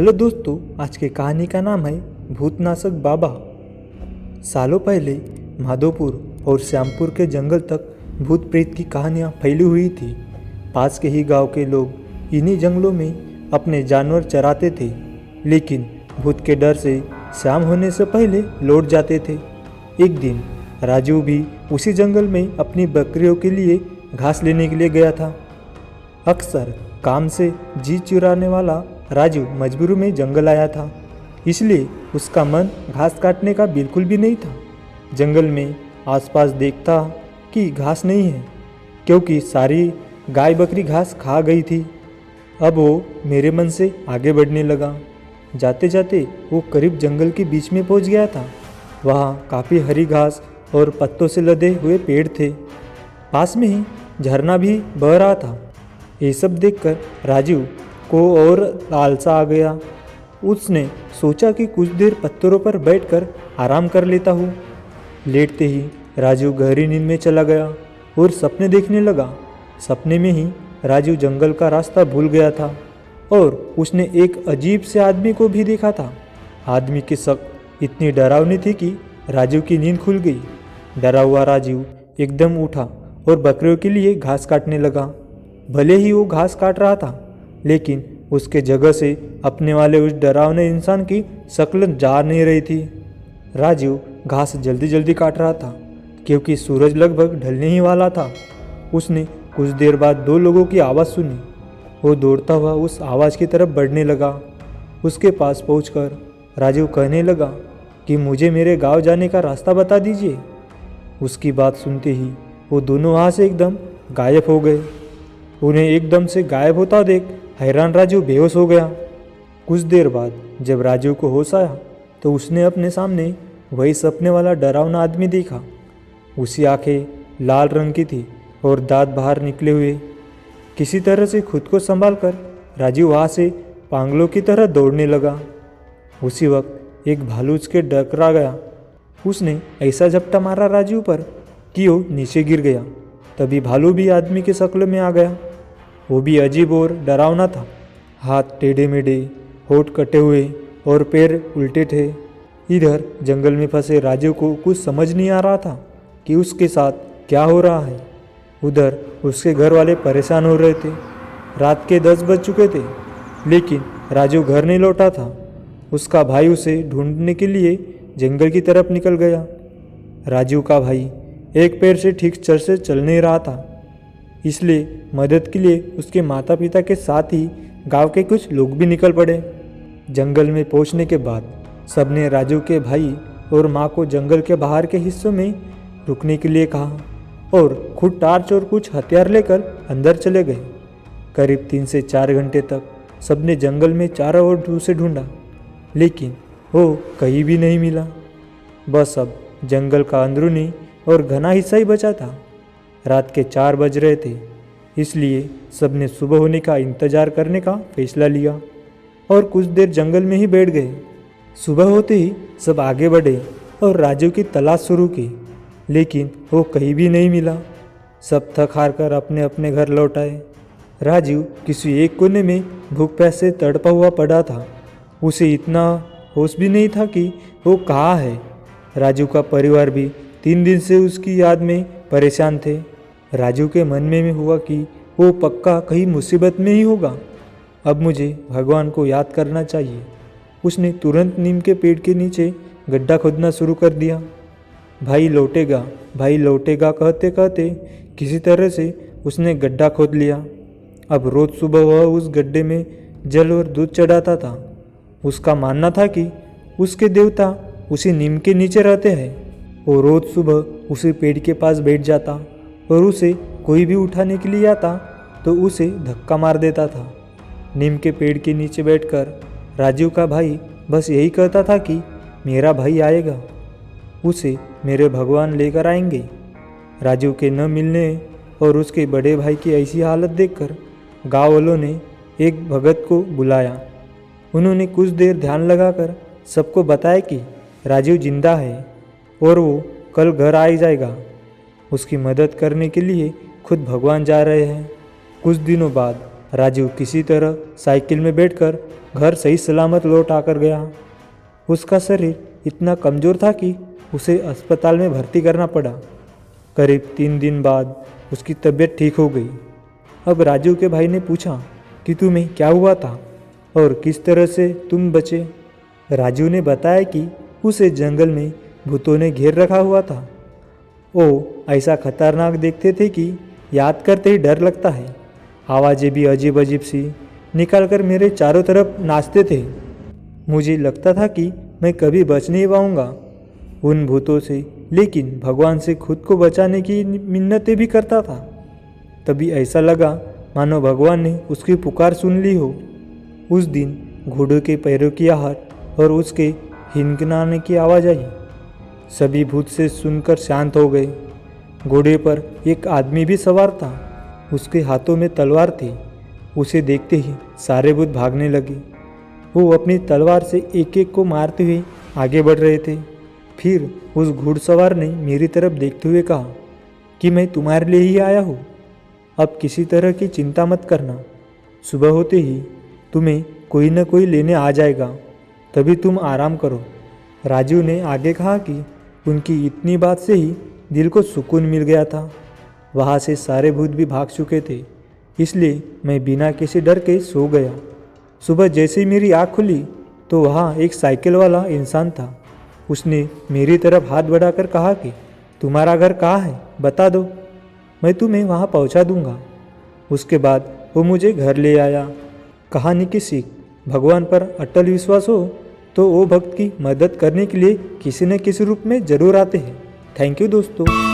Hello दोस्तों, आज की कहानी का नाम है भूतनाशक बाबा। सालों पहले माधोपुर और श्यामपुर के जंगल तक भूत प्रेत की कहानियाँ फैली हुई थी। पास के ही गांव के लोग इन्हीं जंगलों में अपने जानवर चराते थे, लेकिन भूत के डर से शाम होने से पहले लौट जाते थे। एक दिन राजू भी उसी जंगल में अपनी बकरियों के लिए घास लेने के लिए गया था। अक्सर काम से जी चुराने वाला राजू मजबूरी में जंगल आया था, इसलिए उसका मन घास काटने का बिल्कुल भी नहीं था। जंगल में आसपास देखता कि घास नहीं है, क्योंकि सारी गाय बकरी घास खा गई थी। अब वो मेरे मन से आगे बढ़ने लगा। जाते जाते वो करीब जंगल के बीच में पहुंच गया था। वहाँ काफ़ी हरी घास और पत्तों से लदे हुए पेड़ थे। पास में ही झरना भी बह रहा था। ये सब देखकर राजू को और लालसा आ गया। उसने सोचा कि कुछ देर पत्थरों पर बैठकर आराम कर लेता हूँ। लेटते ही राजू गहरी नींद में चला गया और सपने देखने लगा। सपने में ही राजू जंगल का रास्ता भूल गया था और उसने एक अजीब से आदमी को भी देखा था। आदमी की शक्ल इतनी डरावनी थी कि राजू की नींद खुल गई। डरा हुआ राजू एकदम उठा और बकरियों के लिए घास काटने लगा। भले ही वो घास काट रहा था, लेकिन उसके जगह से अपने वाले उस डरावने इंसान की शक्ल जा नहीं रही थी। राजू घास जल्दी जल्दी काट रहा था, क्योंकि सूरज लगभग ढलने ही वाला था। उसने कुछ देर बाद दो लोगों की आवाज़ सुनी। वो दौड़ता हुआ उस आवाज़ की तरफ बढ़ने लगा। उसके पास पहुंचकर राजू कहने लगा कि मुझे मेरे गांव जाने का रास्ता बता दीजिए। उसकी बात सुनते ही वो दोनों वहाँ से एकदम गायब हो गए। उन्हें एकदम से गायब होता देख हैरान राजू बेहोश हो गया। कुछ देर बाद जब राजू को होश आया तो उसने अपने सामने वही सपने वाला डरावना आदमी देखा। उसकी आंखें लाल रंग की थी और दांत बाहर निकले हुए। किसी तरह से खुद को संभालकर राजू वहाँ से पागलों की तरह दौड़ने लगा। उसी वक्त एक भालू उसके डकरा गया। उसने ऐसा झपटा मारा राजू पर कि वो नीचे गिर गया। तभी भालू भी आदमी की शक्ल में आ गया। वो भी अजीब और डरावना था। हाथ टेढ़े मेढ़े, होठ कटे हुए और पैर उल्टे थे। इधर जंगल में फंसे राजू को कुछ समझ नहीं आ रहा था कि उसके साथ क्या हो रहा है। उधर उसके घर वाले परेशान हो रहे थे। रात के 10 बज चुके थे, लेकिन राजू घर नहीं लौटा था। उसका भाई उसे ढूंढने के लिए जंगल की तरफ निकल गया। राजू का भाई एक पैर से ठीक से चल नहीं रहा था, इसलिए मदद के लिए उसके माता पिता के साथ ही गांव के कुछ लोग भी निकल पड़े। जंगल में पहुंचने के बाद सबने राजू के भाई और माँ को जंगल के बाहर के हिस्सों में रुकने के लिए कहा और खुद टार्च और कुछ हथियार लेकर अंदर चले गए। करीब 3 से 4 घंटे तक सबने जंगल में चारों ओर उसे ढूंढा, लेकिन वो कहीं भी नहीं मिला। बस अब जंगल का अंदरूनी और घना हिस्सा ही बचा था। रात के 4 बज रहे थे, इसलिए सबने सुबह होने का इंतजार करने का फैसला लिया और कुछ देर जंगल में ही बैठ गए। सुबह होते ही सब आगे बढ़े और राजू की तलाश शुरू की, लेकिन वो कहीं भी नहीं मिला। सब थक हार कर अपने अपने घर लौट आए। राजू किसी एक कोने में भूख प्यास से तड़पा हुआ पड़ा था। उसे इतना होश भी नहीं था कि वो कहाँ है। राजू का परिवार भी 3 दिन से उसकी याद में परेशान थे। राजू के मन में हुआ कि वो पक्का कहीं मुसीबत में ही होगा। अब मुझे भगवान को याद करना चाहिए। उसने तुरंत नीम के पेड़ के नीचे गड्ढा खोदना शुरू कर दिया। भाई लौटेगा कहते कहते किसी तरह से उसने गड्ढा खोद लिया। अब रोज़ सुबह वह उस गड्ढे में जल और दूध चढ़ाता था। उसका मानना था कि उसके देवता उसी नीम के नीचे रहते हैं। वो रोज़ सुबह उसी पेड़ के पास बैठ जाता और उसे कोई भी उठाने के लिए आता तो उसे धक्का मार देता था। नीम के पेड़ के नीचे बैठकर राजू का भाई बस यही कहता था कि मेरा भाई आएगा, उसे मेरे भगवान लेकर आएंगे। राजू के न मिलने और उसके बड़े भाई की ऐसी हालत देखकर गाँव वालों ने एक भगत को बुलाया। उन्होंने कुछ देर ध्यान लगाकर सबको बताया कि राजू जिंदा है और वो कल घर आ जाएगा। उसकी मदद करने के लिए खुद भगवान जा रहे हैं। कुछ दिनों बाद राजू किसी तरह साइकिल में बैठकर घर सही सलामत लौट आकर गया। उसका शरीर इतना कमज़ोर था कि उसे अस्पताल में भर्ती करना पड़ा। करीब 3 दिन बाद उसकी तबीयत ठीक हो गई। अब राजू के भाई ने पूछा कि तुम्हें क्या हुआ था और किस तरह से तुम बचे। राजू ने बताया कि उसे जंगल में भूतों ने घेर रखा हुआ था। वो ऐसा खतरनाक देखते थे कि याद करते ही डर लगता है। आवाज़ें भी अजीब अजीब सी निकाल कर मेरे चारों तरफ नाचते थे। मुझे लगता था कि मैं कभी बच नहीं पाऊँगा उन भूतों से, लेकिन भगवान से खुद को बचाने की मिन्नतें भी करता था। तभी ऐसा लगा मानो भगवान ने उसकी पुकार सुन ली हो। उस दिन घोड़ों के पैरों की आहट और उसके हिनकनाने की आवाज़ आई। सभी भूत से सुनकर शांत हो गए। घोड़े पर एक आदमी भी सवार था। उसके हाथों में तलवार थी। उसे देखते ही सारे भूत भागने लगे। वो अपनी तलवार से एक एक को मारते हुए आगे बढ़ रहे थे। फिर उस घुड़सवार ने मेरी तरफ देखते हुए कहा कि मैं तुम्हारे लिए ही आया हूँ। अब किसी तरह की चिंता मत करना। सुबह होते ही तुम्हें कोई न कोई लेने आ जाएगा, तभी तुम आराम करो। राजू ने आगे कहा कि उनकी इतनी बात से ही दिल को सुकून मिल गया था। वहाँ से सारे भूत भी भाग चुके थे, इसलिए मैं बिना किसी डर के सो गया। सुबह जैसे ही मेरी आँख खुली तो वहाँ एक साइकिल वाला इंसान था। उसने मेरी तरफ हाथ बढ़ाकर कहा कि तुम्हारा घर कहाँ है, बता दो, मैं तुम्हें वहाँ पहुँचा दूँगा। उसके बाद वो मुझे घर ले आया। कहानी की सीख, भगवान पर अटल विश्वास हो तो वो भक्त की मदद करने के लिए किसी न किसी रूप में ज़रूर आते हैं। थैंक यू दोस्तों।